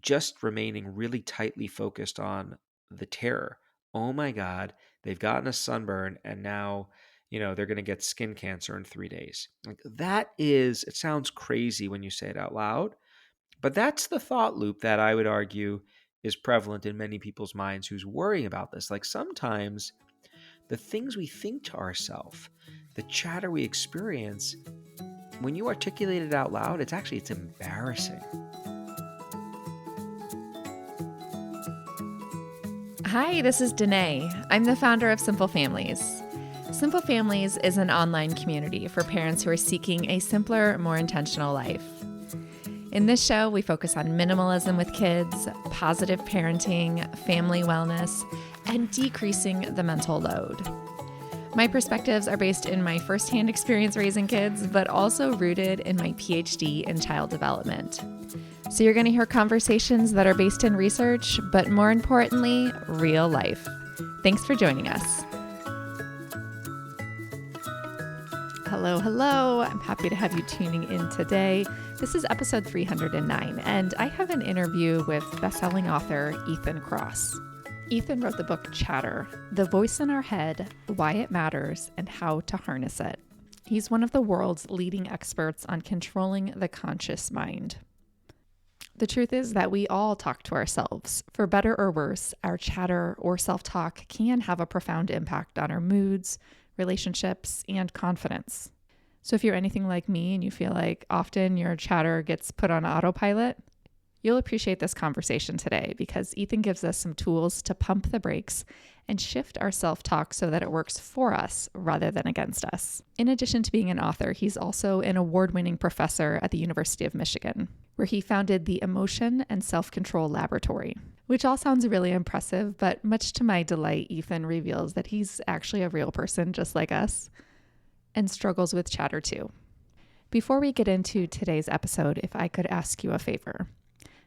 just remaining really tightly focused on the terror. Oh my God, they've gotten a sunburn and now, they're going to get skin cancer in 3 days. Like it sounds crazy when you say it out loud, but that's the thought loop that I would argue is prevalent in many people's minds who's worrying about this. Like sometimes the things we think to ourselves, the chatter we experience, when you articulate it out loud, it's embarrassing. Hi, this is Danae. I'm the founder of Simple Families. Simple Families is an online community for parents who are seeking a simpler, more intentional life. In this show, we focus on minimalism with kids, positive parenting, family wellness, and decreasing the mental load. My perspectives are based in my firsthand experience raising kids, but also rooted in my PhD in child development. So you're going to hear conversations that are based in research, but more importantly, real life. Thanks for joining us. Hello, hello. I'm happy to have you tuning in today. This is episode 309, and I have an interview with best-selling author Ethan Kross. Ethan wrote the book Chatter, The Voice in Our Head, Why It Matters, and How to Harness It. He's one of the world's leading experts on controlling the conscious mind. The truth is that we all talk to ourselves. For better or worse, our chatter or self-talk can have a profound impact on our moods, relationships, and confidence. So if you're anything like me and you feel like often your chatter gets put on autopilot, you'll appreciate this conversation today because Ethan gives us some tools to pump the brakes and shift our self-talk so that it works for us rather than against us. In addition to being an author, he's also an award-winning professor at the University of Michigan, where he founded the Emotion and Self-Control Laboratory, which all sounds really impressive, but much to my delight, Ethan reveals that he's actually a real person just like us and struggles with chatter too. Before we get into today's episode, if I could ask you a favor,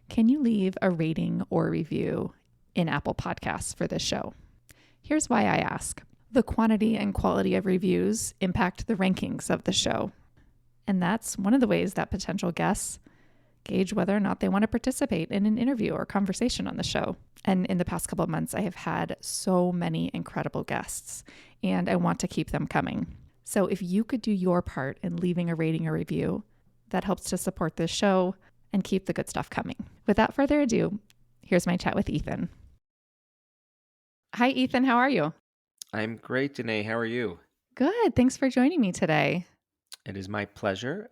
can you leave a rating or review in Apple Podcasts for this show? Here's why I ask. The quantity and quality of reviews impact the rankings of the show. And that's one of the ways that potential guests gauge whether or not they want to participate in an interview or conversation on the show. And in the past couple of months, I have had so many incredible guests, and I want to keep them coming. So if you could do your part in leaving a rating or review, that helps to support this show and keep the good stuff coming. Without further ado, here's my chat with Ethan. Hi, Ethan. How are you? I'm great, Danae. How are you? Good. Thanks for joining me today. It is my pleasure.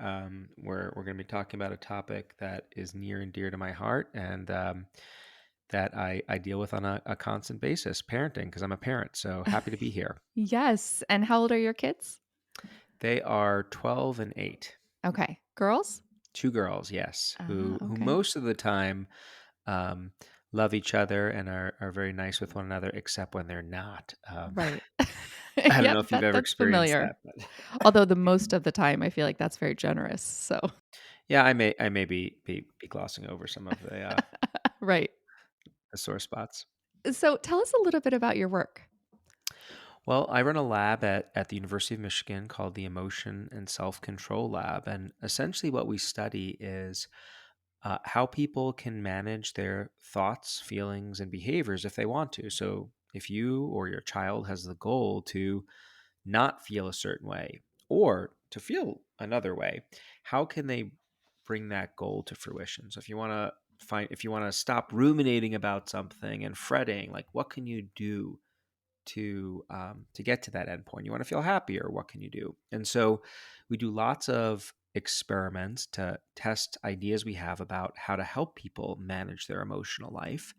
We're going to be talking about a topic that is near and dear to my heart and that I deal with on a constant basis, parenting, because I'm a parent. So happy to be here. Yes. And how old are your kids? They are 12 and 8. Okay. Girls? 2 girls, yes, who Okay. most of the time um, love each other and are very nice with one another, except when they're not. Right. I don't know Yep, if you've ever that's experienced familiar. that, but Although the most of the time, I feel like that's very generous. So, yeah, I may be glossing over some of right. the sore spots. So, tell us a little bit about your work. Well, I run a lab at the University of Michigan called the Emotion and Self-Control Lab, and essentially what we study is how people can manage their thoughts, feelings, and behaviors if they want to. So, if you or your child has the goal to not feel a certain way or to feel another way, how can they bring that goal to fruition? So, if you want to stop ruminating about something and fretting, like what can you do to get to that endpoint? You want to feel happier. What can you do? And so we do lots of experiments to test ideas we have about how to help people manage their emotional life.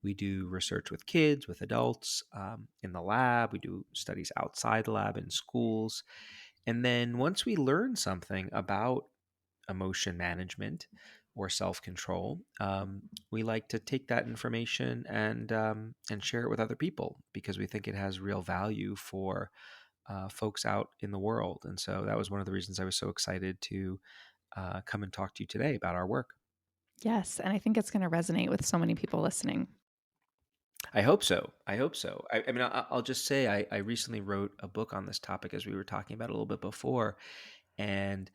We do research with kids, with adults in the lab. We do studies outside the lab in schools. And then once we learn something about emotion management or self-control, we like to take that information and share it with other people because we think it has real value for folks out in the world. And so that was one of the reasons I was so excited to come and talk to you today about our work. Yes. And I think it's going to resonate with so many people listening. I hope so. I hope so. I mean, I'll just say I recently wrote a book on this topic, as we were talking about a little bit before, and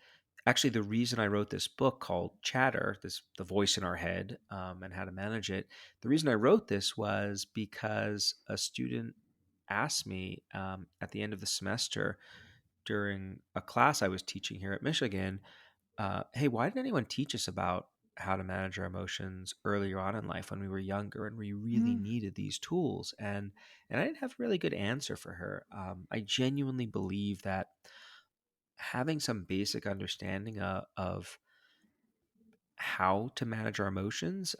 actually, the reason I wrote this book called Chatter, this the voice in our head, and how to manage it. The reason I wrote this was because a student asked me at the end of the semester during a class I was teaching here at Michigan, "Hey, why didn't anyone teach us about how to manage our emotions earlier on in life when we were younger and we really Mm, needed these tools?" And I didn't have a really good answer for her. I genuinely believe that having some basic understanding of how to manage our emotions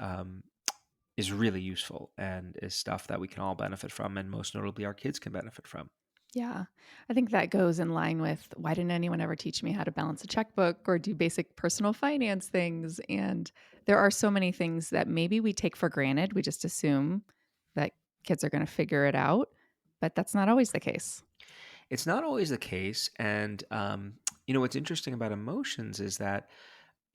is really useful and is stuff that we can all benefit from, and most notably, our kids can benefit from. yeah. I think that goes in line with why didn't anyone ever teach me how to balance a checkbook or do basic personal finance things? And there are so many things that maybe we take for granted. We just assume that kids are going to figure it out, but that's not always the case. It's not always the case, and what's interesting about emotions is that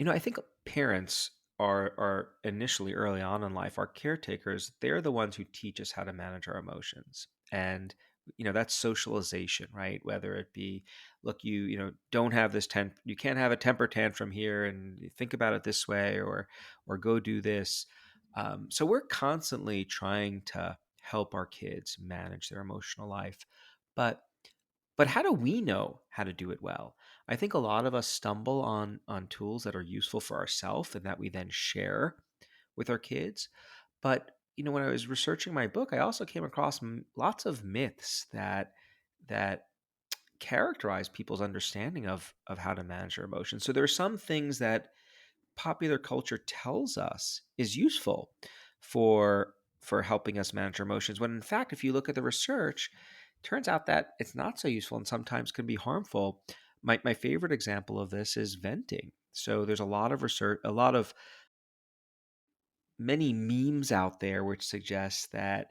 I think parents are initially early on in life, our caretakers, they're the ones who teach us how to manage our emotions. And that's socialization, right? Whether it be, look, don't have you can't have a temper tantrum here, and you think about it this way, or go do this. So we're constantly trying to help our kids manage their emotional life. But how do we know how to do it well? I think a lot of us stumble on tools that are useful for ourselves and that we then share with our kids. But when I was researching my book, I also came across lots of myths that characterize people's understanding of how to manage their emotions. So there are some things that popular culture tells us is useful for helping us manage our emotions, when in fact, if you look at the research, it turns out that it's not so useful and sometimes can be harmful. My favorite example of this is venting. So there's a lot of research, a lot of many memes out there which suggest that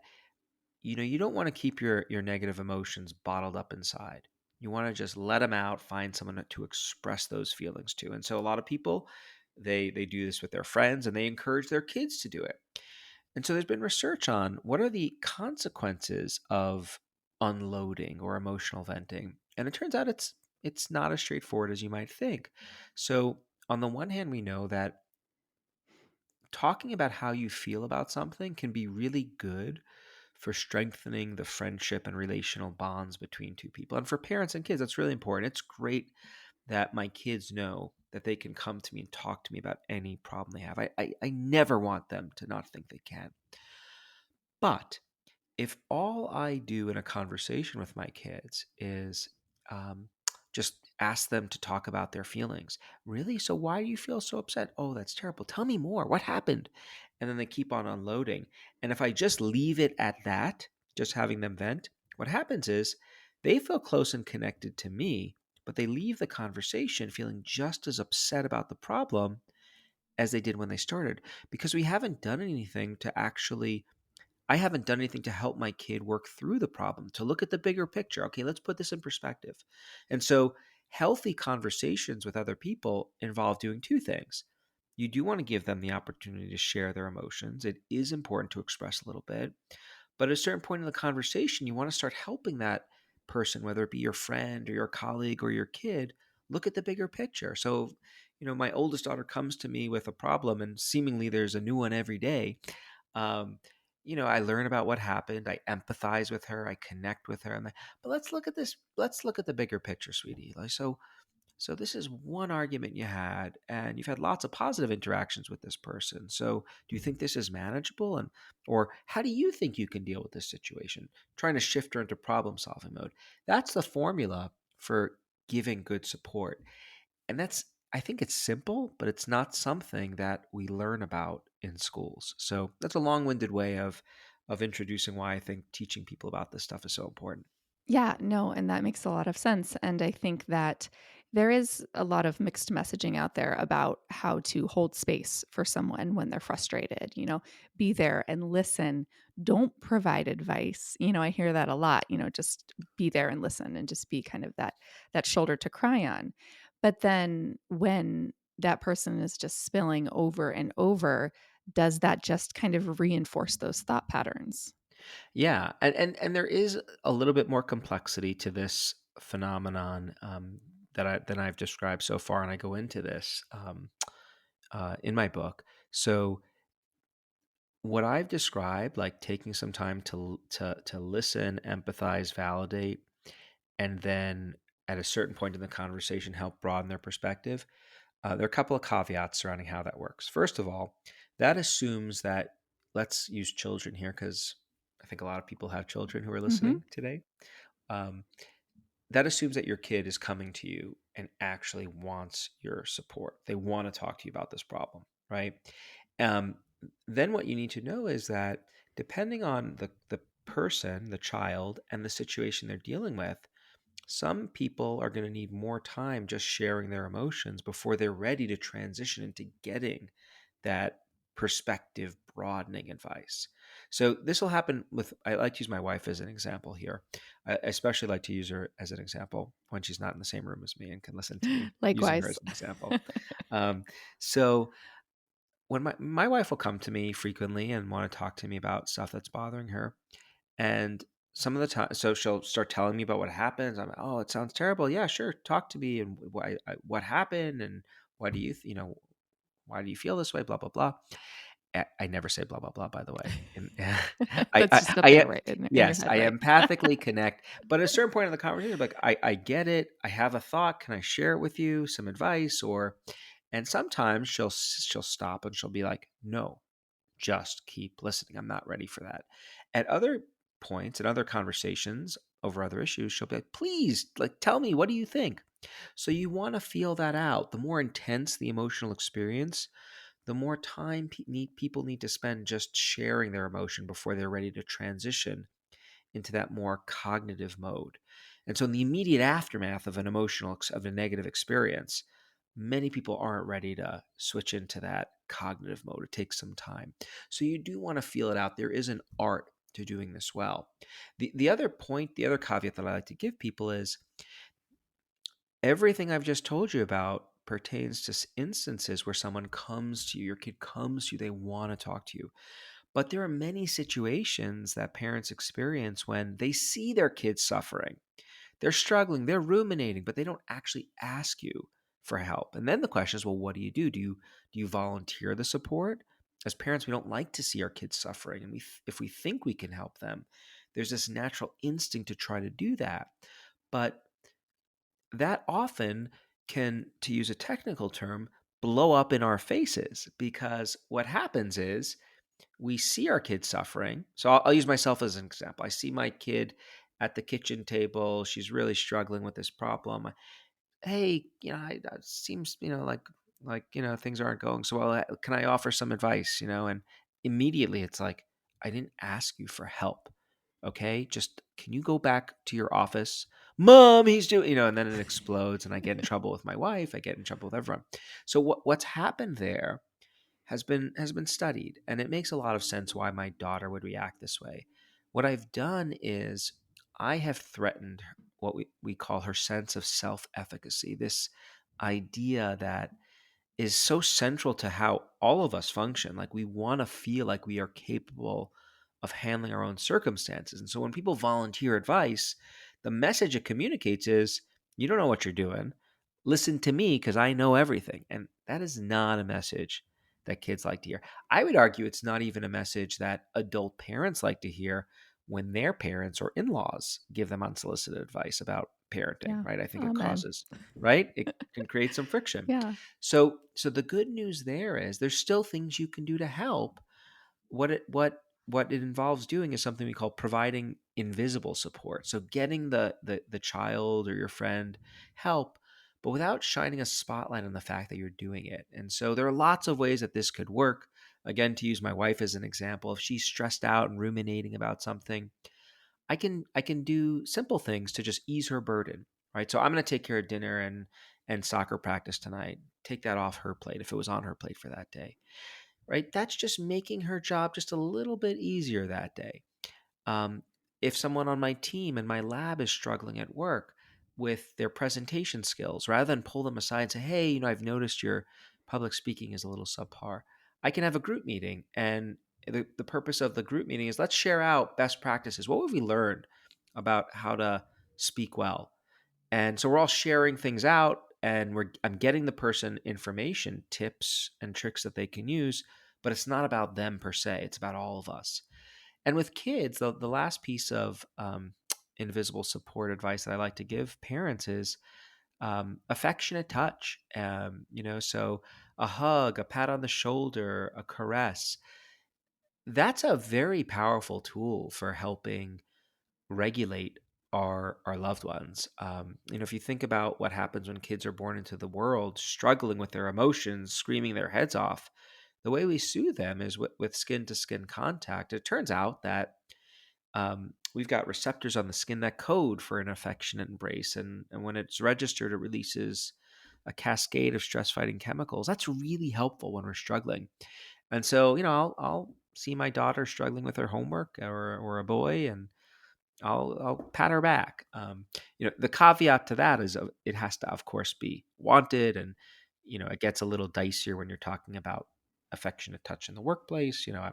you don't want to keep your negative emotions bottled up inside. You want to just let them out, find someone to express those feelings to. And so a lot of people, they do this with their friends and they encourage their kids to do it. And so there's been research on what are the consequences of unloading or emotional venting. And it turns out it's not as straightforward as you might think. So on the one hand, we know that talking about how you feel about something can be really good for strengthening the friendship and relational bonds between two people. And for parents and kids, that's really important. It's great that my kids know that they can come to me and talk to me about any problem they have. I never want them to not think they can. But if all I do in a conversation with my kids is um, just ask them to talk about their feelings, really? So why do you feel so upset? Oh, that's terrible. Tell me more. What happened? And then they keep on unloading. And if I just leave it at that, just having them vent, what happens is they feel close and connected to me, but they leave the conversation feeling just as upset about the problem as they did when they started, because we haven't done anything to actually I haven't done anything to help my kid work through the problem, to look at the bigger picture. Okay, let's put this in perspective. And so, healthy conversations with other people involve doing two things. You do want to give them the opportunity to share their emotions. It is important to express a little bit. But at a certain point in the conversation, you want to start helping that person, whether it be your friend or your colleague or your kid, look at the bigger picture. So, my oldest daughter comes to me with a problem, and seemingly there's a new one every day. um, I learn about what happened. I empathize with her. I connect with her. But let's look at this. Let's look at the bigger picture, sweetie. Like, so this is one argument you had, and you've had lots of positive interactions with this person. So do you think this is manageable? Or how do you think you can deal with this situation? Trying to shift her into problem solving mode. That's the formula for giving good support. And I think it's simple, but it's not something that we learn about in schools. So that's a long-winded way of introducing why I think teaching people about this stuff is so important. Yeah, no, and that makes a lot of sense. And I think that there is a lot of mixed messaging out there about how to hold space for someone when they're frustrated, be there and listen. Don't provide advice. I hear that a lot, just be there and listen and just be kind of that shoulder to cry on. But then when that person is just spilling over and over, does that just kind of reinforce those thought patterns? Yeah, and there is a little bit more complexity to this phenomenon. that I've described so far, and I go into this in my book. So what I've described, like taking some time to listen, empathize, validate, and then at a certain point in the conversation, help broaden their perspective. There are a couple of caveats surrounding how that works. First of all, that assumes that, let's use children here because I think a lot of people have children who are Hmm. listening today. Um, that assumes that your kid is coming to you and actually wants your support. They want to talk to you about this problem, right? Um, then what you need to know is that depending on the person, the child, and the situation they're dealing with, some people are going to need more time just sharing their emotions before they're ready to transition into getting that perspective broadening advice. So this will happen with, I like to use my wife as an example here. I especially like to use her as an example when she's not in the same room as me and can listen to me using her Likewise. as an example. Um, so when my wife will come to me frequently and want to talk to me about stuff that's bothering her, and some of the time, so she'll start telling me about what happens. I'm like, oh, it sounds terrible. Yeah, sure. Talk to me. And what happened? And why do you, why do you feel this way? Blah, blah, blah. I never say blah, blah, blah, by the way. And That's just up there, right, in your yes, head, I right? empathically connect. But at a certain point in the conversation, like, I get it. I have a thought. Can I share it with you? Some advice and sometimes she'll stop and she'll be like, no, just keep listening. I'm not ready for that. At other points, in other conversations over other issues, she'll be like, please, like, tell me, what do you think? So you want to feel that out. The more intense the emotional experience, the more time people need to spend just sharing their emotion before they're ready to transition into that more cognitive mode. And so in the immediate aftermath of of a negative experience, many people aren't ready to switch into that cognitive mode. It takes some time. So you do want to feel it out. There is an art to doing this well. The other point, the other caveat that I like to give people is everything I've just told you about pertains to instances where someone comes to you, your kid comes to you, they want to talk to you. But there are many situations that parents experience when they see their kids suffering. They're struggling, they're ruminating, but they don't actually ask you for help. And then the question is, well, what do you do? Do you volunteer the support? As parents, we don't like to see our kids suffering, and if we think we can help them, there's this natural instinct to try to do that. But that often can, to use a technical term, blow up in our faces because what happens is we see our kids suffering. So I'll use myself as an example. I see my kid at the kitchen table. She's really struggling with this problem. Hey, it seems, things aren't going so well. Can I offer some advice? And immediately it's like, I didn't ask you for help. Okay. Just, can you go back to your office? Mom, he's doing, and then it explodes and I get in trouble with my wife. I get in trouble with everyone. So what's happened there has been studied, and it makes a lot of sense why my daughter would react this way. What I've done is I have threatened what we call her sense of self-efficacy, this idea that is so central to how all of us function. Like, we want to feel like we are capable of handling our own circumstances. And so when people volunteer advice, the message it communicates is, you don't know what you're doing. Listen to me because I know everything. And that is not a message that kids like to hear. I would argue it's not even a message that adult parents like to hear when their parents or in-laws give them unsolicited advice about parenting, Yeah. right? I think it Amen. causes, right? It can create some friction. Yeah. So the good news there is there's still things you can do to help. What it involves doing is something we call providing invisible support. So getting the child or your friend help, but without shining a spotlight on the fact that you're doing it. And so there are lots of ways that this could work. Again, to use my wife as an example, if she's stressed out and ruminating about something, I can do simple things to just ease her burden, right? So I'm going to take care of dinner and soccer practice tonight. Take that off her plate if it was on her plate for that day, right? That's just making her job just a little bit easier that day. Um, if someone on my team and my lab is struggling at work with their presentation skills, rather than pull them aside and say, hey, I've noticed your public speaking is a little subpar, I can have a group meeting. And the purpose of the group meeting is, let's share out best practices. What have we learned about how to speak well? And so we're all sharing things out, and I'm getting the person information, tips and tricks that they can use, but it's not about them per se. It's about all of us. And with kids, the last piece of invisible support advice that I like to give parents is affectionate touch. So a hug, a pat on the shoulder, a caress. That's a very powerful tool for helping regulate our loved ones. If you think about what happens when kids are born into the world, struggling with their emotions, screaming their heads off, the way we soothe them is with skin to skin contact. It turns out that we've got receptors on the skin that code for an affectionate embrace, and when it's registered, it releases a cascade of stress fighting chemicals. That's really helpful when we're struggling. And so, I'll see my daughter struggling with her homework, or a boy, and I'll pat her back. The caveat to that is it has to, of course, be wanted, and it gets a little dicier when you're talking about affectionate touch in the workplace. Yeah.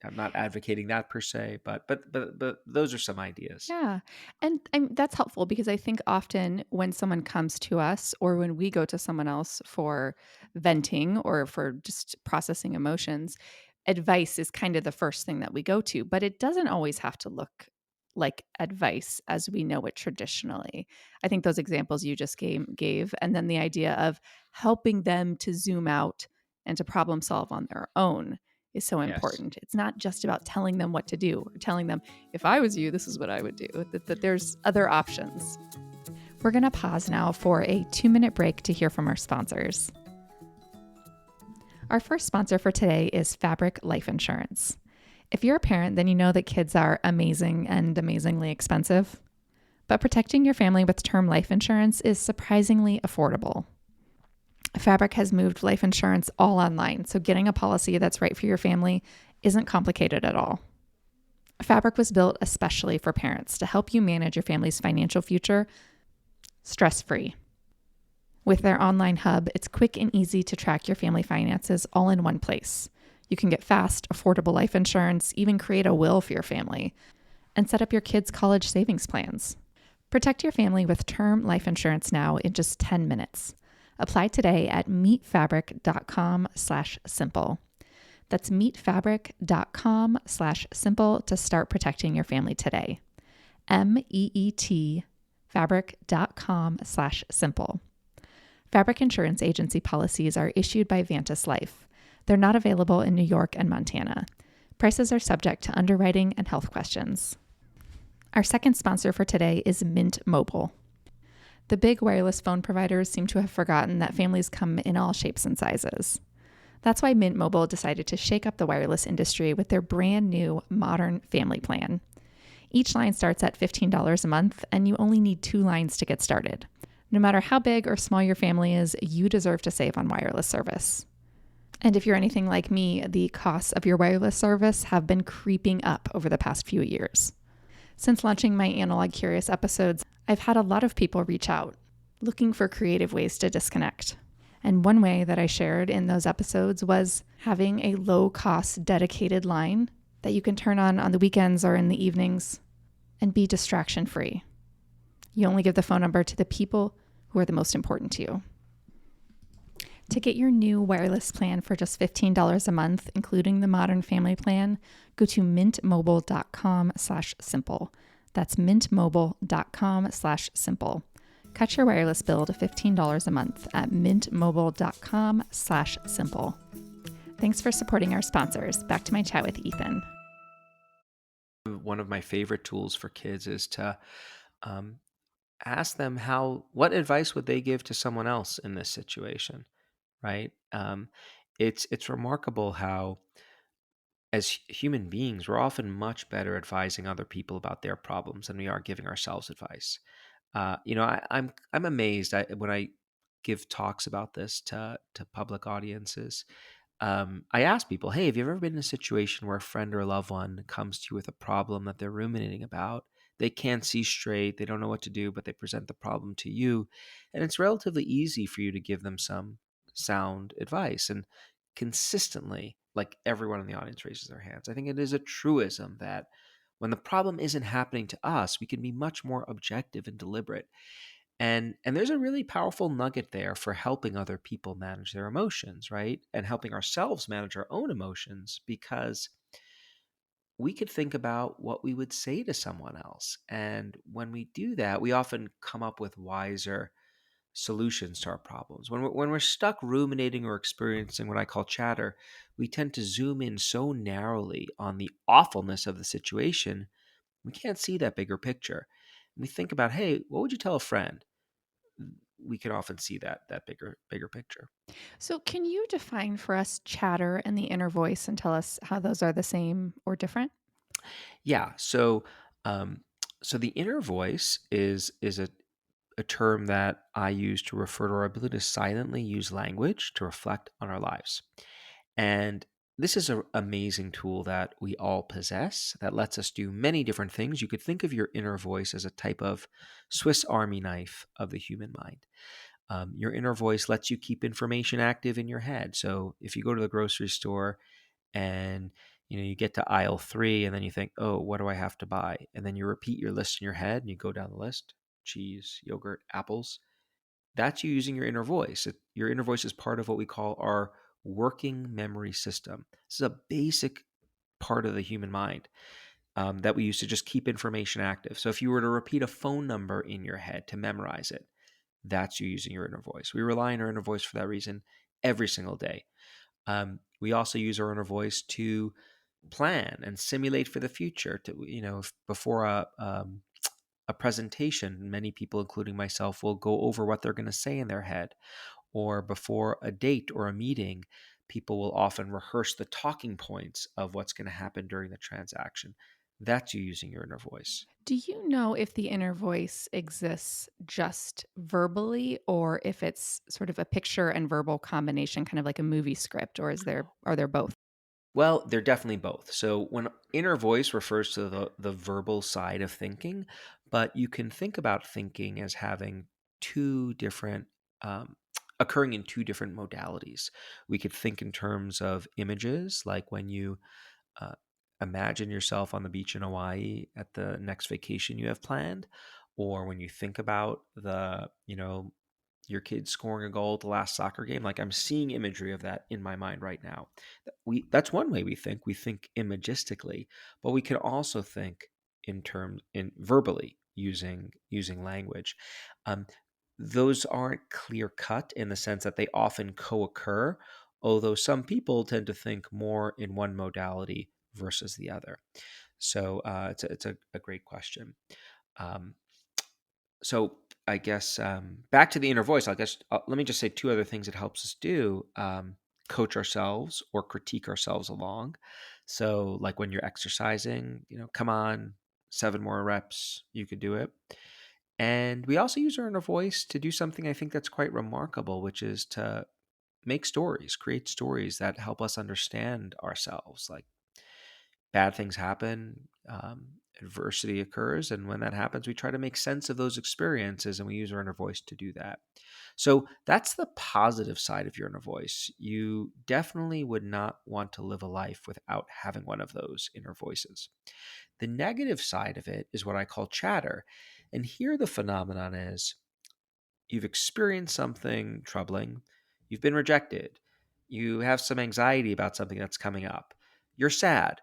I'm not advocating that per se, but those are some ideas. Yeah. And that's helpful because I think often when someone comes to us or when we go to someone else for venting or for just processing emotions, advice is kind of the first thing that we go to, but it doesn't always have to look like advice as we know it traditionally. I think those examples you just gave and then the idea of helping them to zoom out and to problem solve on their own is so Yes. important. It's not just about telling them what to do or telling them if I was you, this is what I would do, that there's other options. We're going to pause now for a 2-minute break to hear from our sponsors. Our first sponsor for today is Fabric Life Insurance. If you're a parent, then you know that kids are amazing and amazingly expensive. But protecting your family with term life insurance is surprisingly affordable. Fabric has moved life insurance all online, so getting a policy that's right for your family isn't complicated at all. Fabric was built especially for parents to help you manage your family's financial future stress-free. With their online hub, it's quick and easy to track your family finances all in one place. You can get fast, affordable life insurance, even create a will for your family, and set up your kids' college savings plans. Protect your family with term life insurance now in just 10 minutes. Apply today at meetfabric.com/simple. That's meetfabric.com/simple to start protecting your family today. MEET fabric.com/simple. Fabric Insurance Agency policies are issued by Vantis Life. They're not available in New York and Montana. Prices are subject to underwriting and health questions. Our second sponsor for today is Mint Mobile. The big wireless phone providers seem to have forgotten that families come in all shapes and sizes. That's why Mint Mobile decided to shake up the wireless industry with their brand new modern family plan. Each line starts at $15 a month, and you only need 2 lines to get started. No matter how big or small your family is, you deserve to save on wireless service. And if you're anything like me, the costs of your wireless service have been creeping up over the past few years. Since launching my Analog Curious episodes, I've had a lot of people reach out, looking for creative ways to disconnect. And one way that I shared in those episodes was having a low-cost dedicated line that you can turn on the weekends or in the evenings and be distraction-free. You only give the phone number to the people who are the most important to you. To get your new wireless plan for just $15 a month, including the modern family plan, go to mintmobile.com/simple. That's mintmobile.com/simple. Cut your wireless bill to $15 a month at mintmobile.com/simple. Thanks for supporting our sponsors. Back to my chat with Ethan. One of my favorite tools for kids is to um, ask them what advice would they give to someone else in this situation, right? It's remarkable how, as human beings, we're often much better advising other people about their problems than we are giving ourselves advice. I'm amazed when I give talks about this to public audiences. I ask people, hey, have you ever been in a situation where a friend or a loved one comes to you with a problem that they're ruminating about? They can't see straight, they don't know what to do, but they present the problem to you. And it's relatively easy for you to give them some sound advice. And consistently, like everyone in the audience raises their hands, I think it is a truism that when the problem isn't happening to us, we can be much more objective and deliberate. And there's a really powerful nugget there for helping other people manage their emotions, right? And helping ourselves manage our own emotions, because we could think about what we would say to someone else. And when we do that, we often come up with wiser solutions to our problems. When we're stuck ruminating or experiencing what I call chatter, we tend to zoom in so narrowly on the awfulness of the situation, we can't see that bigger picture. And we think about, hey, what would you tell a friend? We can often see that bigger picture. So, can you define for us chatter and the inner voice and tell us how those are the same or different? Yeah. Um, so the inner voice is a term that I use to refer to our ability to silently use language to reflect on our lives. And this is an amazing tool that we all possess that lets us do many different things. You could think of your inner voice as a type of Swiss Army knife of the human mind. Your inner voice lets you keep information active in your head. So if you go to the grocery store and you get to aisle 3 and then you think, oh, what do I have to buy? And then you repeat your list in your head and you go down the list: cheese, yogurt, apples. That's you using your inner voice. Your inner voice is part of what we call our working memory system. This is a basic part of the human mind that we use to just keep information active. So if you were to repeat a phone number in your head to memorize it, that's you using your inner voice. We rely on our inner voice for that reason every single day. We also use our inner voice to plan and simulate for the future. Before a presentation, many people, including myself, will go over what they're going to say in their head. Or before a date or a meeting, people will often rehearse the talking points of what's going to happen during the transaction. That's you using your inner voice. Do you know if the inner voice exists just verbally or if it's sort of a picture and verbal combination, kind of like a movie script, or are there both? Well, they're definitely both. So when inner voice refers to the verbal side of thinking, but you can think about thinking as having two different, um, occurring in two different modalities. We could think in terms of images, like when you uh, imagine yourself on the beach in Hawaii at the next vacation you have planned, or when you think about your kids scoring a goal at the last soccer game. Like, I'm seeing imagery of that in my mind right now. That's one way we think. We think imagistically, but we can also think in verbally using language. Um, those aren't clear cut in the sense that they often co-occur, although some people tend to think more in one modality versus the other. So it's a great question. Um, so I guess back to the inner voice. I guess let me just say two other things it helps us do: coach ourselves or critique ourselves along. So like when you're exercising, come on, 7 more reps, you could do it. And we also use our inner voice to do something I think that's quite remarkable, which is to make stories, create stories that help us understand ourselves. Like, bad things happen, adversity occurs, and when that happens, we try to make sense of those experiences, and we use our inner voice to do that. So that's the positive side of your inner voice. You definitely would not want to live a life without having one of those inner voices. The negative side of it is what I call chatter. And here the phenomenon is: you've experienced something troubling, you've been rejected, you have some anxiety about something that's coming up, you're sad,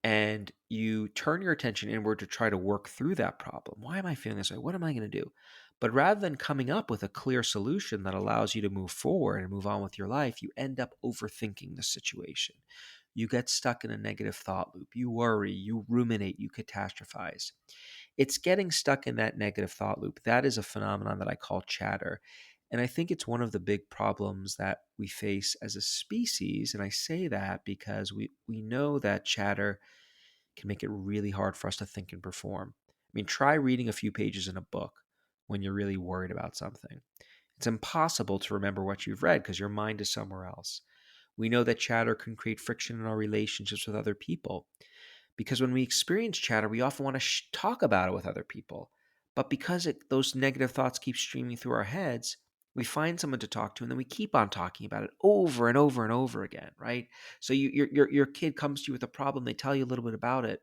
and you turn your attention inward to try to work through that problem. Why am I feeling this way? What am I going to do? But rather than coming up with a clear solution that allows you to move forward and move on with your life, you end up overthinking the situation. You get stuck in a negative thought loop. You worry, you ruminate, you catastrophize. It's getting stuck in that negative thought loop. That is a phenomenon that I call chatter. And I think it's one of the big problems that we face as a species. And I say that because we know that chatter can make it really hard for us to think and perform. I mean, try reading a few pages in a book when you're really worried about something. It's impossible to remember what you've read because your mind is somewhere else. We know that chatter can create friction in our relationships with other people because when we experience chatter, we often want to talk about it with other people. But because those negative thoughts keep streaming through our heads, we find someone to talk to, and then we keep on talking about it over and over and over again, right? So your kid comes to you with a problem, they tell you a little bit about it,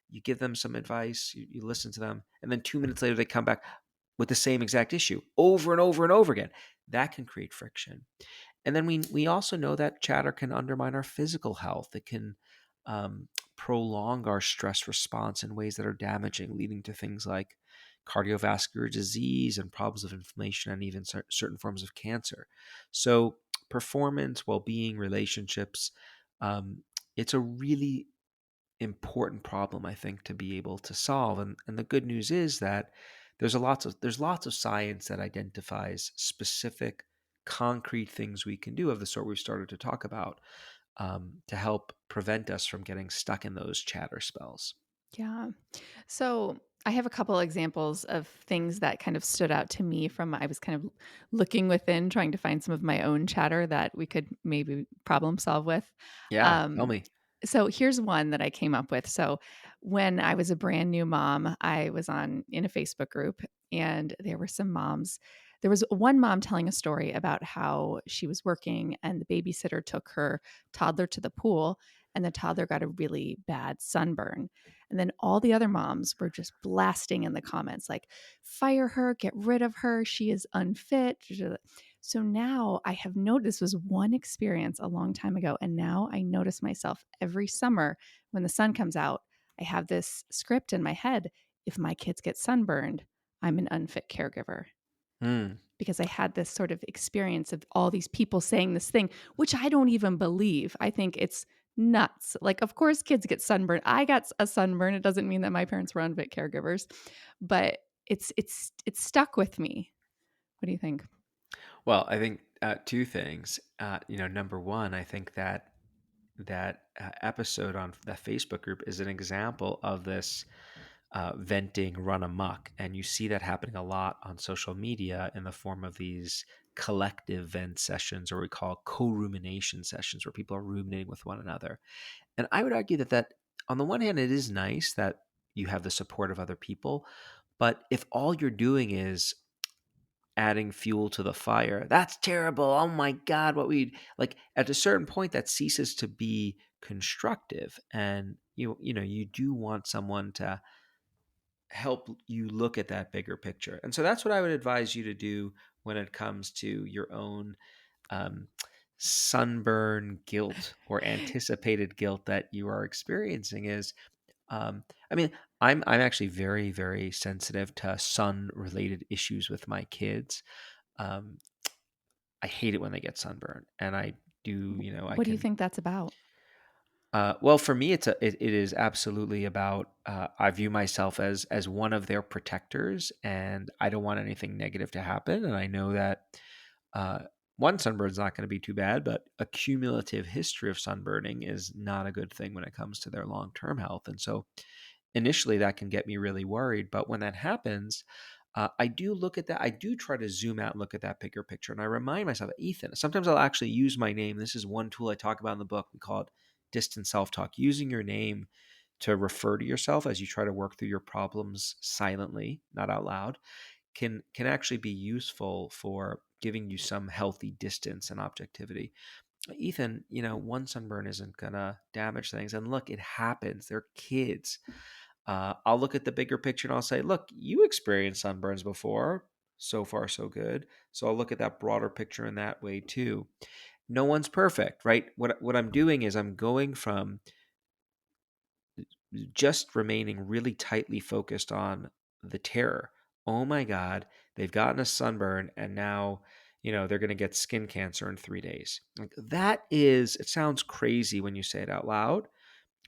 you give them some advice, you listen to them, and then 2 minutes later they come back. with the same exact issue over and over and over again. That can create friction. And then we also know that chatter can undermine our physical health. It can um, prolong our stress response in ways that are damaging, leading to things like cardiovascular disease and problems of inflammation and even certain forms of cancer. So, performance, well being, relationships, um, it's a really important problem, I think, to be able to solve. And the good news is that there's lots of science that identifies specific, concrete things we can do of the sort we've started to talk about to help prevent us from getting stuck in those chatter spells. Yeah. So I have a couple examples of things that kind of stood out to me from I was kind of looking within, trying to find some of my own chatter that we could maybe problem solve with. Yeah, tell Um, me. so here's one that I came up with. So when I was a brand new mom, I was on in a Facebook group and there were some moms. There was one mom telling a story about how she was working and the babysitter took her toddler to the pool and the toddler got a really bad sunburn. And then all the other moms were just blasting in the comments like, fire her, get rid of her, she is unfit. So now I have noticed this was one experience a long time ago. And now I notice myself every summer when the sun comes out, I have this script in my head. If my kids get sunburned, I'm an unfit caregiver Hmm. because I had this sort of experience of all these people saying this thing, which I don't even believe. I think it's nuts. Like, of course, kids get sunburned. I got a sunburn. It doesn't mean that my parents were unfit caregivers, but it's stuck with me. What do you think? Well, I think two things. Number one, I think that episode on the Facebook group is an example of this venting run amok. And you see that happening a lot on social media in the form of these collective vent sessions, or we call co-rumination sessions, where people are ruminating with one another. And I would argue that on the one hand, it is nice that you have the support of other people. But if all you're doing is adding fuel to the fire, that's terrible. Oh my God, what we like at a certain point that ceases to be constructive. And you do want someone to help you look at that bigger picture. And so that's what I would advise you to do when it comes to your own um, sunburn guilt or anticipated guilt that you are experiencing is I mean, I'm actually very, very sensitive to sun related issues with my kids. Um, I hate it when they get sunburned, and I do, I What do you can think that's about? well, for me, it is absolutely about. I view myself as one of their protectors, and I don't want anything negative to happen. And I know that uh, one sunburn is not going to be too bad, but a cumulative history of sunburning is not a good thing when it comes to their long term health. And so, initially, that can get me really worried. But when that happens, I do look at that. I do try to zoom out and look at that bigger picture. And I remind myself, Ethan, sometimes I'll actually use my name. This is one tool I talk about in the book. We call it distant self talk, using your name to refer to yourself as you try to work through your problems silently, not out loud, can actually be useful for giving you some healthy distance and objectivity. Ethan, one sunburn isn't gonna damage things. And look, it happens. They're kids. I'll look at the bigger picture and I'll say, look, you experienced sunburns before. So far, so good. So I'll look at that broader picture in that way too. No one's perfect, right? What I'm doing is I'm going from just remaining really tightly focused on the terror. Oh my God, they've gotten a sunburn and now, they're going to get skin cancer in 3 days. Like that is, it sounds crazy when you say it out loud,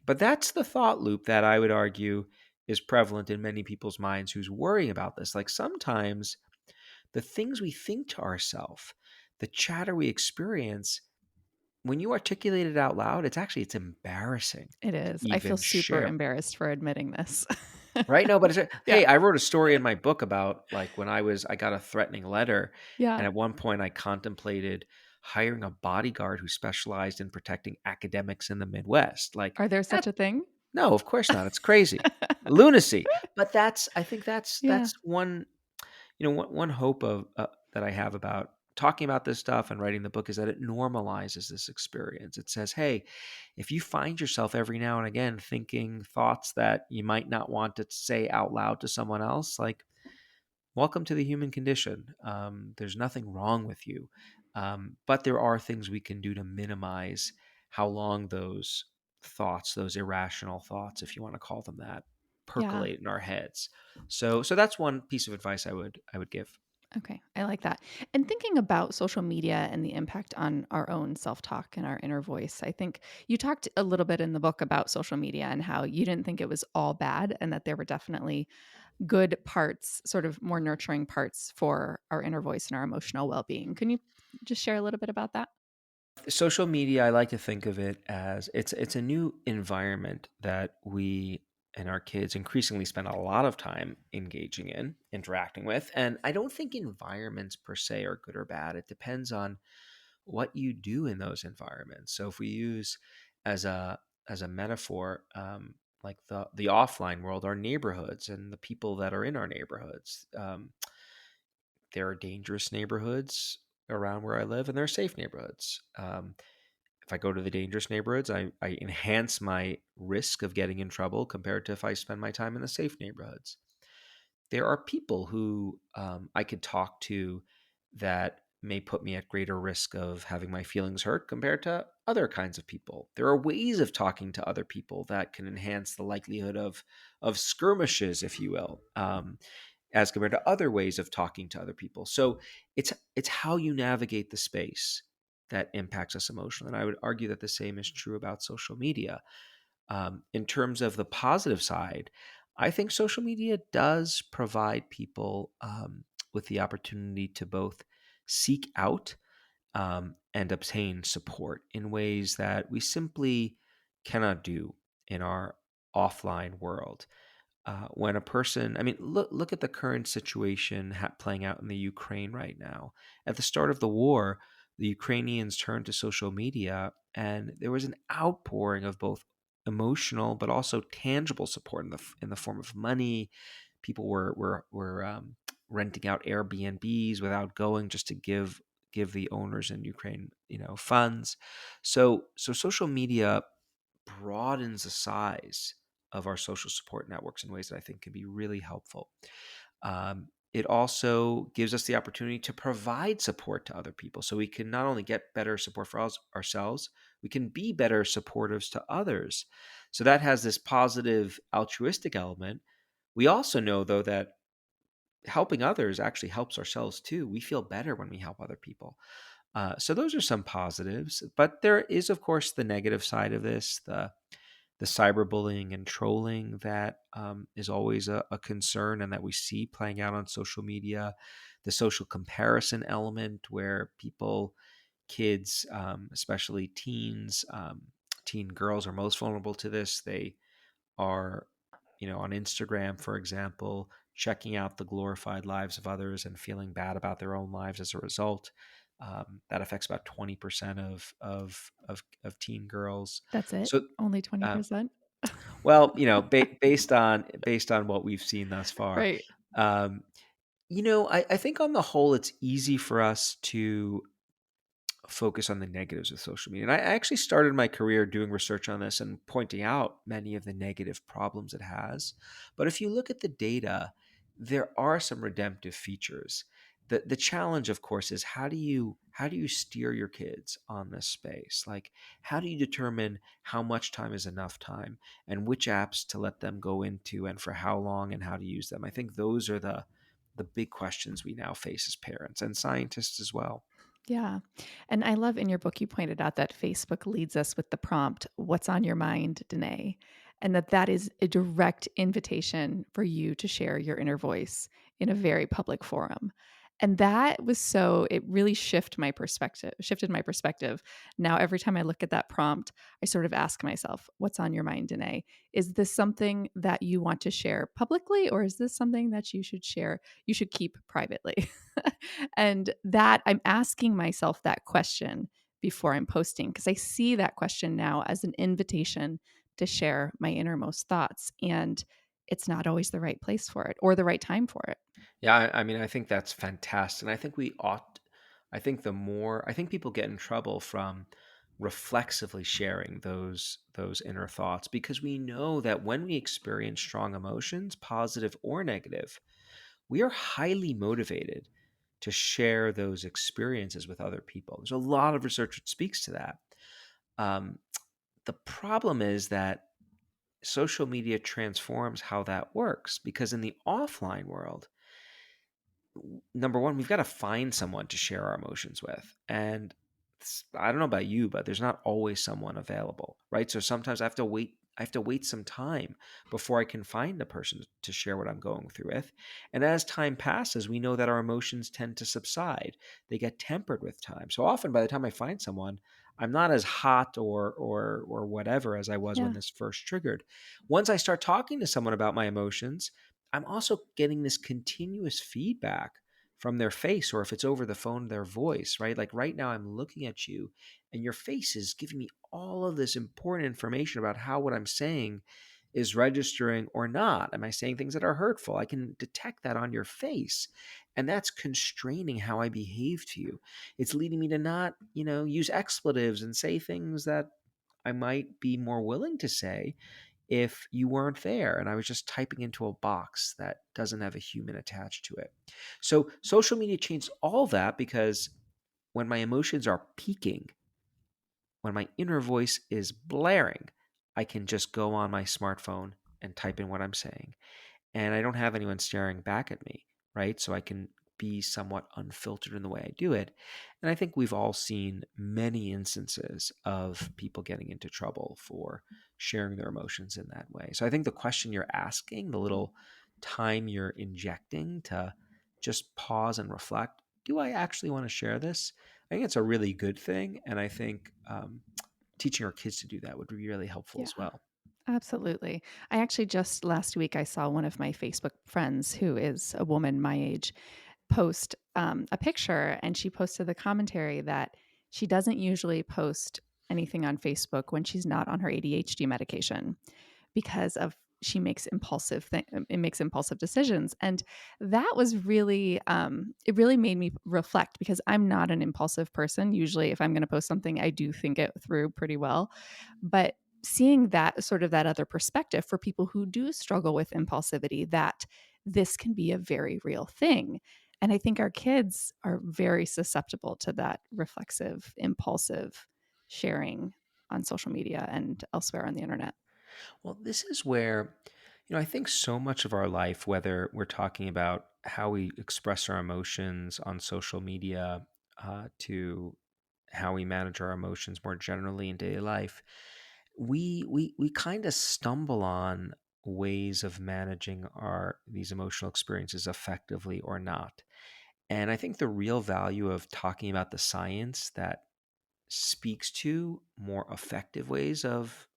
but that's the thought loop that I would argue is prevalent in many people's minds who's worrying about this. Like sometimes the things we think to ourselves, the chatter we experience, when you articulate it out loud, it's embarrassing It to is. I feel even super share. embarrassed for admitting this. Right? No, but Yeah. hey, I wrote a story in my book about like when I got a threatening letter, and Yeah. at one point I contemplated hiring a bodyguard who specialized in protecting academics in the Midwest. Like Are there that such a thing? no, of course not. It's crazy. Lunacy. But I think Yeah. that's one one hope of that I have about talking about this stuff and writing the book is that it normalizes this experience. It says, hey, if you find yourself every now and again thinking thoughts that you might not want to say out loud to someone else, like welcome to the human condition. There's nothing wrong with you. But there are things we can do to minimize how long those thoughts, those irrational thoughts, if you want to call them that, Yeah. percolate in our heads. So that's one piece of advice I would give. Okay, I like that. And thinking about social media and the impact on our own self talk and our inner voice, I think you talked a little bit in the book about social media and how you didn't think it was all bad and that there were definitely good parts, sort of more nurturing parts for our inner voice and our emotional well being. Can you just share a little bit about that? Social media, I like to think of it as it's a new environment that we and our kids increasingly spend a lot of time engaging in, interacting with. And I don't think environments per se are good or bad. It depends on what you do in those environments. So if we use as a metaphor, like the offline world, our neighborhoods and the people that are in our neighborhoods. There are dangerous neighborhoods around where I live, and there are safe neighborhoods. If I go to the dangerous neighborhoods, I enhance my risk of getting in trouble compared to if I spend my time in the safe neighborhoods. There are people who I could talk to that may put me at greater risk of having my feelings hurt compared to other kinds of people. There are ways of talking to other people that can enhance the likelihood of skirmishes, if you will, as compared to other ways of talking to other people. So it's how you navigate the space that impacts us emotionally. And I would argue that the same is true about social media. In terms of the positive side, I think social media does provide people with the opportunity to both seek out and obtain support in ways that we simply cannot do in our offline world. When a person, I mean, look at the current situation playing out in the Ukraine right now. At the start of the war, the Ukrainians turned to social media, and there was an outpouring of both emotional but also tangible support in the form of money. People were renting out Airbnbs without going, just to give the owners in Ukraine, funds. So social media broadens the size of our social support networks in ways that I think can be really helpful. It also gives us the opportunity to provide support to other people. So we can not only get better support for ourselves, we can be better supportives to others. So that has this positive altruistic element. We also know, though, that helping others actually helps ourselves too. We feel better when we help other people. So those are some positives, but there is, of course, the negative side of this, the cyberbullying and trolling that is always a concern and that we see playing out on social media. The social comparison element where kids, especially teens, teen girls are most vulnerable to this. They are, on Instagram, for example, checking out the glorified lives of others and feeling bad about their own lives as a result. That affects about 20% of teen girls. That's it? So, Only uh, 20%? well, based on what we've seen thus far, Right. um, I think on the whole, it's easy for us to focus on the negatives of social media. And I actually started my career doing research on this and pointing out many of the negative problems it has. But if you look at the data, there are some redemptive features. The challenge, of course, is how do you steer your kids on this space? Like, how do you determine how much time is enough time and which apps to let them go into and for how long and how to use them? I think those are the big questions we now face as parents and scientists as well. Yeah. And I love in your book, you pointed out that Facebook leads us with the prompt, "What's on your mind, Danae?" And that is a direct invitation for you to share your inner voice in a very public forum. And that was so, it really shifted my perspective. Now, every time I look at that prompt, I sort of ask myself, what's on your mind, Danae? Is this something that you want to share publicly, or is this something that you should keep privately? And that I'm asking myself that question before I'm posting because I see that question now as an invitation to share my innermost thoughts. And it's not always the right place for it or the right time for it. Yeah, I mean, I think that's fantastic. And I think I think people get in trouble from reflexively sharing those inner thoughts because we know that when we experience strong emotions, positive or negative, we are highly motivated to share those experiences with other people. There's a lot of research that speaks to that. Um, the problem is that social media transforms how that works because in the offline world, number one, we've got to find someone to share our emotions with. And I don't know about you, but there's not always someone available, right? So sometimes I have to wait. I have to wait some time before I can find a person to share what I'm going through with. And as time passes, we know that our emotions tend to subside. They get tempered with time. So often by the time I find someone, I'm not as hot or whatever as I was when Yeah. this first triggered. Once I start talking to someone about my emotions, I'm also getting this continuous feedback from their face, or if it's over the phone, their voice, right? Like right now, I'm looking at you and your face is giving me all of this important information about how what I'm saying is registering or not. Am I saying things that are hurtful? I can detect that on your face. And that's constraining how I behave to you. It's leading me to not, use expletives and say things that I might be more willing to say if you weren't there and I was just typing into a box that doesn't have a human attached to it. So social media changed all that because when my emotions are peaking, when my inner voice is blaring, I can just go on my smartphone and type in what I'm saying, and I don't have anyone staring back at me, right? So I can be somewhat unfiltered in the way I do it. And I think we've all seen many instances of people getting into trouble for sharing their emotions in that way. So I think the question you're asking, the little time you're injecting to just pause and reflect, do I actually want to share this? I think it's a really good thing. And I think teaching our kids to do that would be really helpful Yeah. as well. Absolutely. I actually just last week I saw one of my Facebook friends who is a woman my age post a picture, and she posted the commentary that she doesn't usually post anything on Facebook when she's not on her ADHD medication because of she makes it makes impulsive decisions. And that was really it really made me reflect because I'm not an impulsive person. Usually if I'm going to post something I do think it through pretty well, but seeing that sort of that other perspective for people who do struggle with impulsivity, that this can be a very real thing. And I think our kids are very susceptible to that reflexive, impulsive sharing on social media and elsewhere on the internet. Well, this is where, I think so much of our life, whether we're talking about how we express our emotions on social media to how we manage our emotions more generally in daily life, we kind of stumble on ways of managing our these emotional experiences effectively or not. And I think the real value of talking about the science that speaks to more effective ways of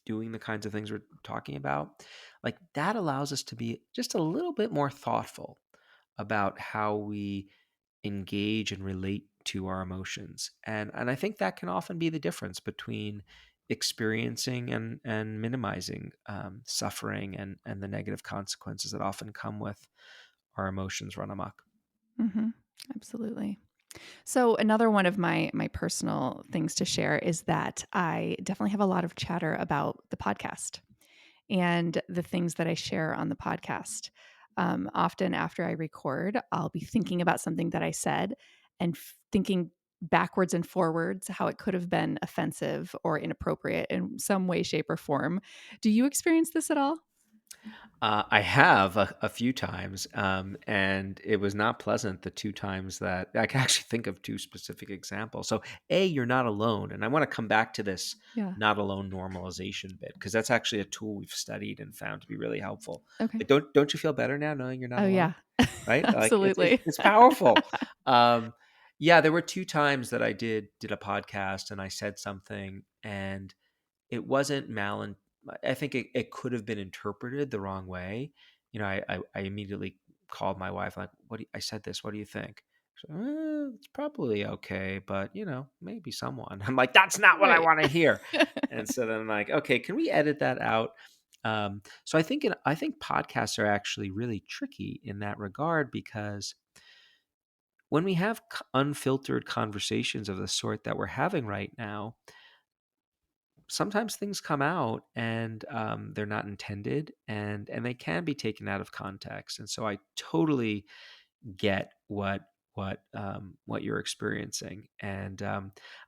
doing the kinds of things we're talking about, like that allows us to be just a little bit more thoughtful about how we engage and relate to our emotions. And I think that can often be the difference between experiencing and minimizing suffering and the negative consequences that often come with our emotions run amok. Hmm. Absolutely. So another one of my personal things to share is that I definitely have a lot of chatter about the podcast and the things that I share on the podcast. Often after I record, I'll be thinking about something that I said and thinking backwards and forwards how it could have been offensive or inappropriate in some way, shape, or form. Do you experience this at all? I have a few times, and it was not pleasant the two times that I can actually think of two specific examples. So, A, you're not alone. And I want to come back to this Yeah. not alone normalization bit because that's actually a tool we've studied and found to be really helpful. Okay. Like, don't you feel better now knowing you're not Oh alone? yeah. Right? Like Absolutely. it's powerful. Um, yeah, there were two times that I did a podcast and I said something and it wasn't malin I think it could have been interpreted the wrong way. I immediately called my wife, like, I said this, what do you think? She said, it's probably okay, but maybe someone. I'm like, that's not what I Right. want to hear. And so then I'm like, okay, can we edit that out? So I think podcasts are actually really tricky in that regard because when we have unfiltered conversations of the sort that we're having right now, sometimes things come out and they're not intended, and they can be taken out of context. And so I totally get what you're experiencing. And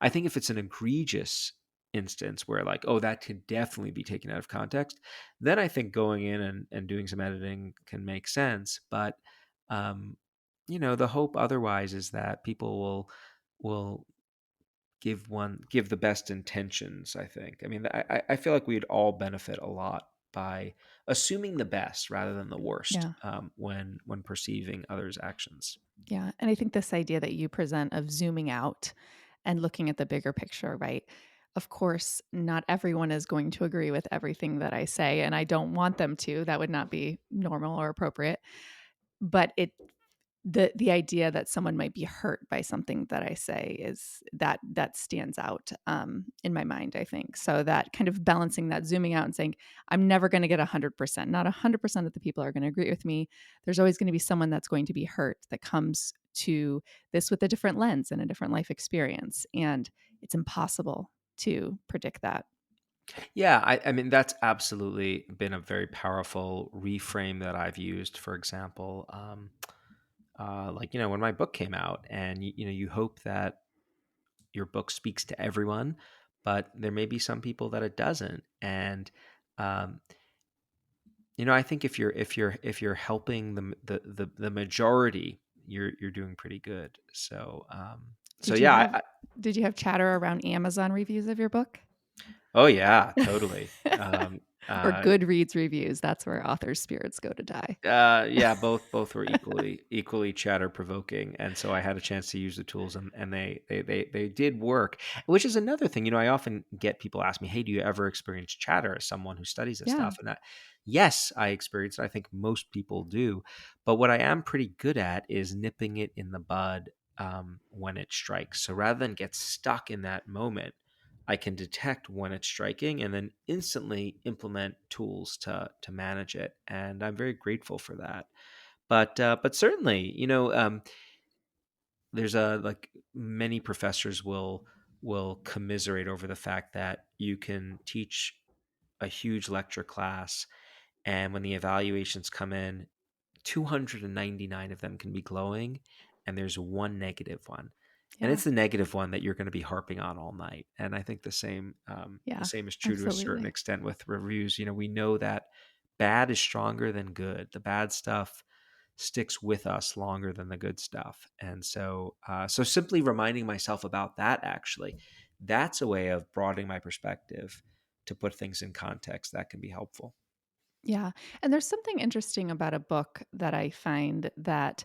I think if it's an egregious instance where, like, oh, that could definitely be taken out of context, then I think going in and doing some editing can make sense. But um, the hope otherwise is that people will give the best intentions. I think. I mean, I feel like we'd all benefit a lot by assuming the best rather than the worst Yeah. when perceiving others' actions. Yeah. And I think this idea that you present of zooming out and looking at the bigger picture, right? Of course, not everyone is going to agree with everything that I say, and I don't want them to. That would not be normal or appropriate. But the idea that someone might be hurt by something that I say is that stands out in my mind, I think. So that kind of balancing that, zooming out and saying, I'm never going to get 100%. Not 100% of the people are going to agree with me. There's always going to be someone that's going to be hurt that comes to this with a different lens and a different life experience. And it's impossible to predict that. Yeah, I mean that's absolutely been a very powerful reframe that I've used. For example, like when my book came out, and you hope that your book speaks to everyone, but there may be some people that it doesn't. And um, I think if you're helping the majority, you're doing pretty good. So Did you yeah, have did you have chatter around Amazon reviews of your book? oh yeah, totally. Or Uh, Goodreads reviews? That's where authors' spirits go to die. yeah, both were equally chatter provoking, and so I had a chance to use the tools, and they did work, which is another thing. I often get people ask me, "Hey, do you ever experience chatter?" As someone who studies this Yeah. stuff, and yes, I experience it. I think most people do, but what I am pretty good at is nipping it in the bud when it strikes. So rather than get stuck in that moment, I can detect when it's striking and then instantly implement tools to manage it, and I'm very grateful for that. But certainly, there's a like many professors will commiserate over the fact that you can teach a huge lecture class, and when the evaluations come in, 299 of them can be glowing, and there's one negative one. And Yeah. it's the negative one that you're going to be harping on all night. And I think the Yeah. same is true to a certain Absolutely. extent with reviews. We know that bad is stronger than good. The bad stuff sticks with us longer than the good stuff. And so simply reminding myself about that, actually, that's a way of broadening my perspective to put things in context that can be helpful. Yeah. And there's something interesting about a book that I find that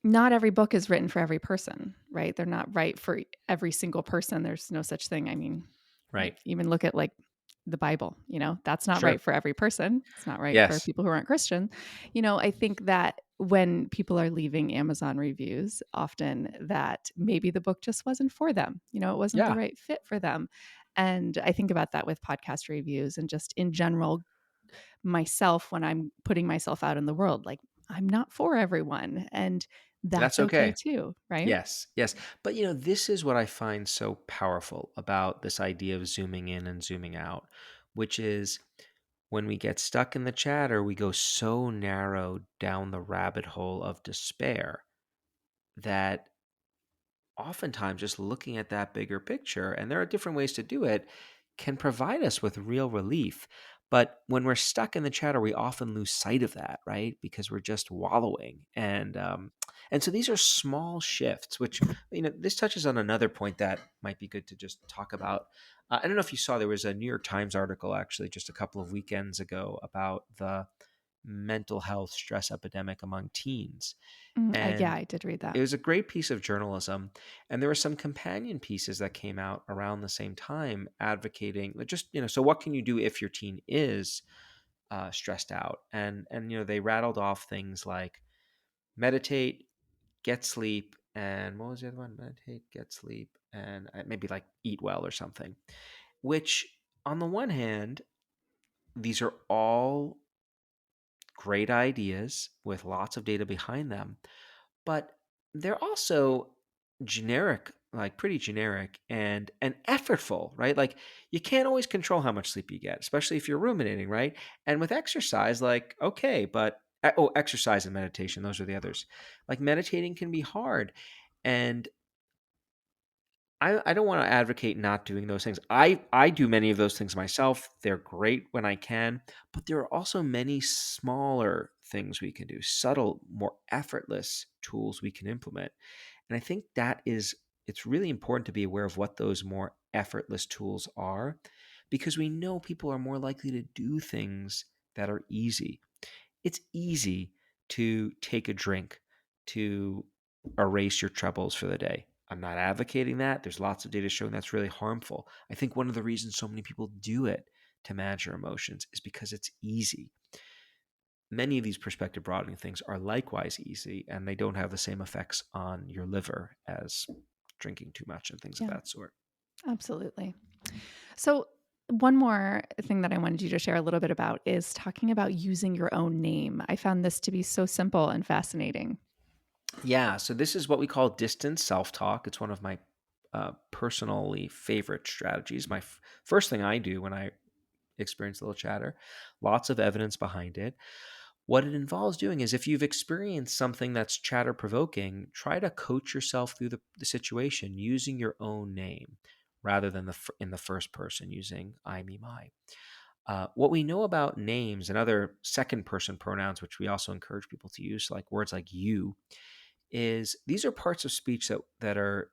not every book is written for every person, right? They're not right for every single person. There's no such thing. I mean, Right. even look at like the Bible, that's not Sure. right for every person. It's not right for Yes. people who aren't Christian. I think that when people are leaving Amazon reviews, often that maybe the book just wasn't for them. It wasn't the Yeah. right fit for them. And I think about that with podcast reviews and just in general myself when I'm putting myself out in the world. Like, I'm not for everyone. And That's that's okay okay. too, right? Yes, yes. But this is what I find so powerful about this idea of zooming in and zooming out, which is when we get stuck in the chatter, we go so narrow down the rabbit hole of despair that oftentimes just looking at that bigger picture, and there are different ways to do it, can provide us with real relief. But when we're stuck in the chatter, we often lose sight of that, right? Because we're just wallowing, and so these are small shifts. Which this touches on another point that might be good to just talk about. I don't know if you saw, there was a New York Times article actually just a couple of weekends ago about the mental health stress epidemic among teens, Yeah, and I did read that. it was a great piece of journalism. And there were some companion pieces that came out around the same time advocating like, just, so what can you do if your teen is stressed out? And they rattled off things like meditate, get sleep, and what was the other one? Meditate, get sleep, and maybe like eat well or something. Which, on the one hand, these are all great ideas with lots of data behind them, but they're also generic like pretty generic and effortful, right? Like you can't always control how much sleep you get, especially if you're ruminating, right? And with exercise, like okay, but exercise and meditation, those are the others. Like meditating can be hard, and I don't want to advocate not doing those things. I do many of those things myself. They're great when I can, but there are also many smaller things we can do, subtle, more effortless tools we can implement. And I think it's really important to be aware of what those more effortless tools are because we know people are more likely to do things that are easy. It's easy to take a drink to erase your troubles for the day. I'm not advocating that. There's lots of data showing that's really harmful. I think one of the reasons so many people do it to manage their emotions is because it's easy. Many of these perspective broadening things are likewise easy, and they don't have the same effects on your liver as drinking too much and things of Yeah, that sort. absolutely. So, one more thing that I wanted you to share a little bit about is talking about using your own name. I found this to be so simple and fascinating. Yeah, so this is what we call distance self talk. It's one of my personally favorite strategies. First thing I do when I experience a little chatter, lots of evidence behind it. What it involves doing is if you've experienced something that's chatter provoking, try to coach yourself through the situation using your own name rather than in the first person using I, me, my. What we know about names and other second person pronouns, which we also encourage people to use, like words like you, is these are parts of speech that are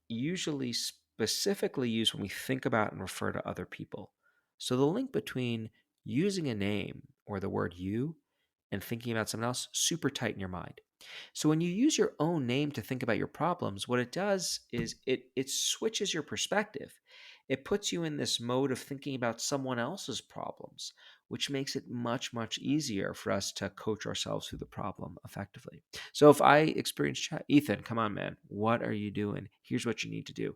usually specifically used when we think about and refer to other people. So the link between using a name or the word you and thinking about someone else, super tight in your mind. So when you use your own name to think about your problems, what it does is it switches your perspective. It puts you in this mode of thinking about someone else's problems, which makes it much easier for us to coach ourselves through the problem effectively. So if I experience chat, Ethan, come on, man, what are you doing? Here's what you need to do.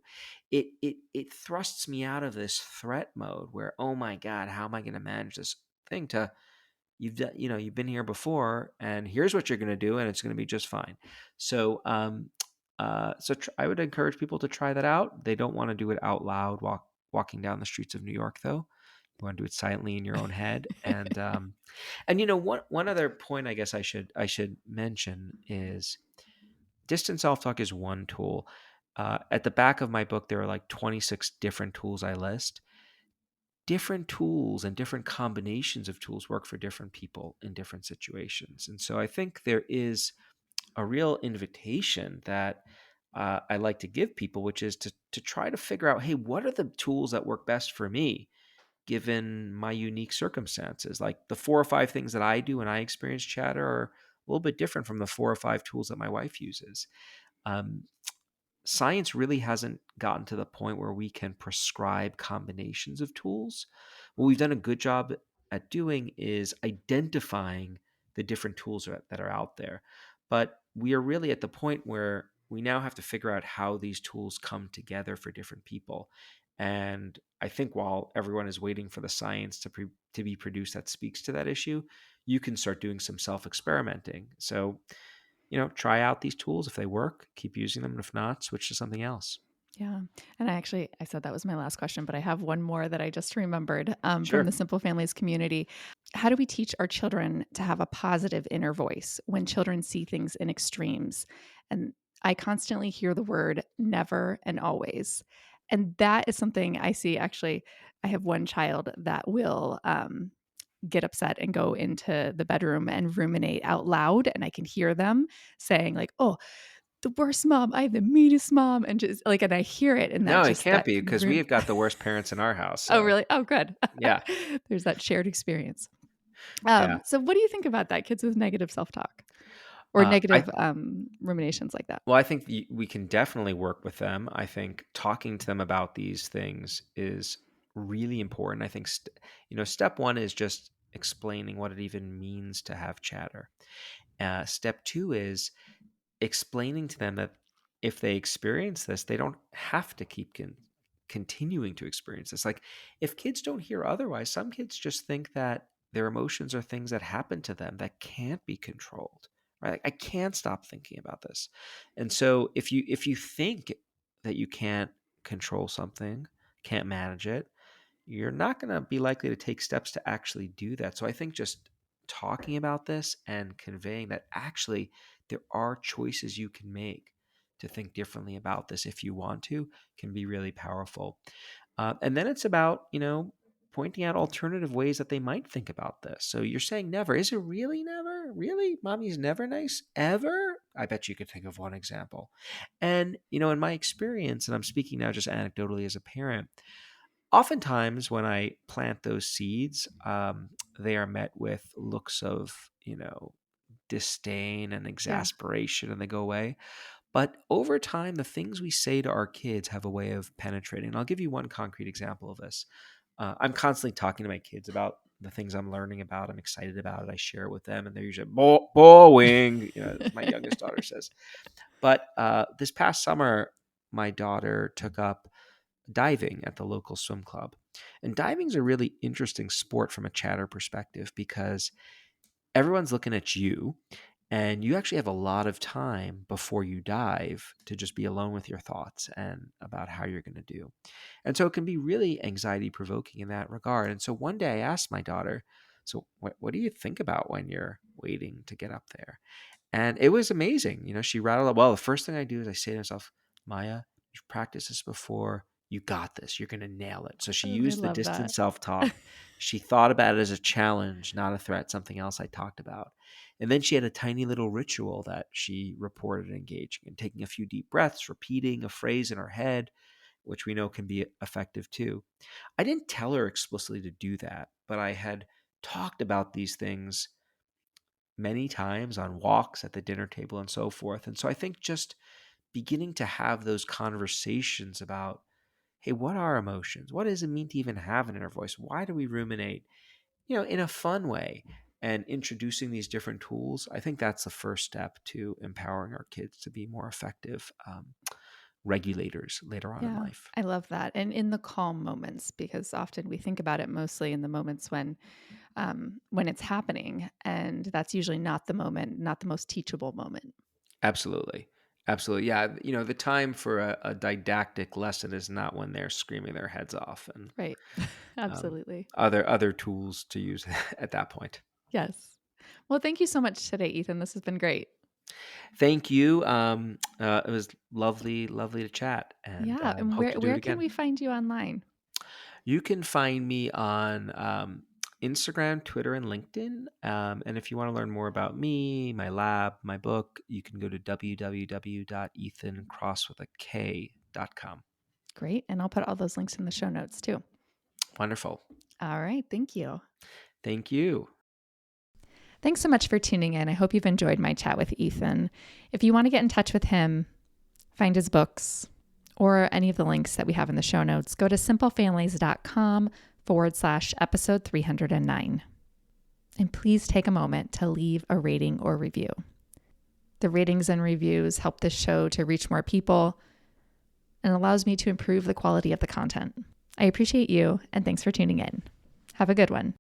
It thrusts me out of this threat mode where, oh my God, how am I going to manage this thing to you've been here before and here's what you're going to do and it's going to be just fine. So I would encourage people to try that out. They don't want to do it out loud walking down the streets of New York though. You want to do it silently in your own head. And one other point I guess I should mention is distance self-talk is one tool. At the back of my book there are like 26 different tools I list. Different tools and different combinations of tools work for different people in different situations. And so I think there is a real invitation that I like to give people, which is to try to figure out, hey, what are the tools that work best for me given my unique circumstances? Like the 4 or 5 things that I do when I experience chatter are a little bit different from the 4 or 5 tools that my wife uses. Um, Science really hasn't gotten to the point where we can prescribe combinations of tools. What we've done a good job at doing is identifying the different tools that are out there. But we are really at the point where we now have to figure out how these tools come together for different people. And I think while everyone is waiting for the science to be produced that speaks to that issue, you can start doing some self experimenting. So try out these tools. If they work, keep using them. And if not, switch to something else. Yeah. And I said that was my last question, but I have one more that I just remembered from Sure. the Simple Families community. How do we teach our children to have a positive inner voice when children see things in extremes? And I constantly hear the word never and always. And that is something I see actually. I have one child that will get upset and go into the bedroom and ruminate out loud. And I can hear them saying, like, oh, the worst mom. I have the meanest mom. And just like, and I hear it and No, that it just can't that be because we room. have got the worst parents in our house. Oh, So really? Oh, good. yeah, There's that shared experience. yeah. So what do you think about that? Kids with negative self-talk or I negative ruminations like that? Well, I think we can definitely work with them. I think talking to them about these things is really important. I think step one is just explaining what it even means to have chatter. Step two is explaining to them that if they experience this, they don't have to keep continuing to experience this. Like if kids don't hear otherwise, some kids just think that their emotions are things that happen to them that can't be controlled. Right? Like, I can't stop thinking about this. And so if you think that you can't control something, can't manage it, you're not going to be likely to take steps to actually do that. So I think just talking about this and conveying that actually there are choices you can make to think differently about this if you want to can be really powerful. And then it's about, pointing out alternative ways that they might think about this. So you're saying never. Is it really never? Really? Mommy's never nice? Ever? I bet you could think of one example. And, in my experience, and I'm speaking now just anecdotally as a parent, oftentimes when I plant those seeds, they are met with looks of, disdain and Yeah. exasperation, and they go away. But over time, the things we say to our kids have a way of penetrating. And I'll give you one concrete example of this. I'm constantly talking to my kids about the things I'm learning about. I'm excited about it. I share it with them, and they're usually boring, as my youngest daughter says. But this past summer, my daughter took up diving at the local swim club. And diving is a really interesting sport from a chatter perspective because everyone's looking at you and you actually have a lot of time before you dive to just be alone with your thoughts and about how you're going to do. And so it can be really anxiety provoking in that regard. And so one day I asked my daughter, so what do you think about when you're waiting to get up there? And it was amazing. She rattled up. Well, the first thing I do is I say to myself, Maya, you've practiced this before. You got this. You're going to nail it. So she Oh, I used the love distant that. self talk. She thought about it as a challenge, not a threat, something else I talked about. And then she had a tiny little ritual that she reported engaging in, taking a few deep breaths, repeating a phrase in her head, which we know can be effective too. I didn't tell her explicitly to do that, but I had talked about these things many times on walks at the dinner table and so forth. And so I think just beginning to have those conversations about, hey, what are emotions? What does it mean to even have an inner voice? Why do we ruminate? In a fun way, and introducing these different tools, I think that's the first step to empowering our kids to be more effective regulators later on in Yeah, life. I love that. And in the calm moments, because often we think about it mostly in the moments when it's happening, and that's usually not the moment, not the most teachable moment. Absolutely. Absolutely. Yeah. The time for a didactic lesson is not when they're screaming their heads off, and Right. um, Absolutely. other tools to use at that point. Yes. Well, thank you so much today, Ethan. This has been great. Thank you. It was lovely, lovely to chat, and Yeah. And hope where to do it where can again. we find you online? You can find me on Instagram, Twitter, and LinkedIn. And if you want to learn more about me, my lab, my book, you can go to www.ethankross.com. Great. And I'll put all those links in the show notes too. Wonderful. All right. Thank you. Thank you. Thanks so much for tuning in. I hope you've enjoyed my chat with Ethan. If you want to get in touch with him, find his books, or any of the links that we have in the show notes, go to simplefamilies.com/episode 309. And please take a moment to leave a rating or review. The ratings and reviews help this show to reach more people and allows me to improve the quality of the content. I appreciate you, and thanks for tuning in. Have a good one.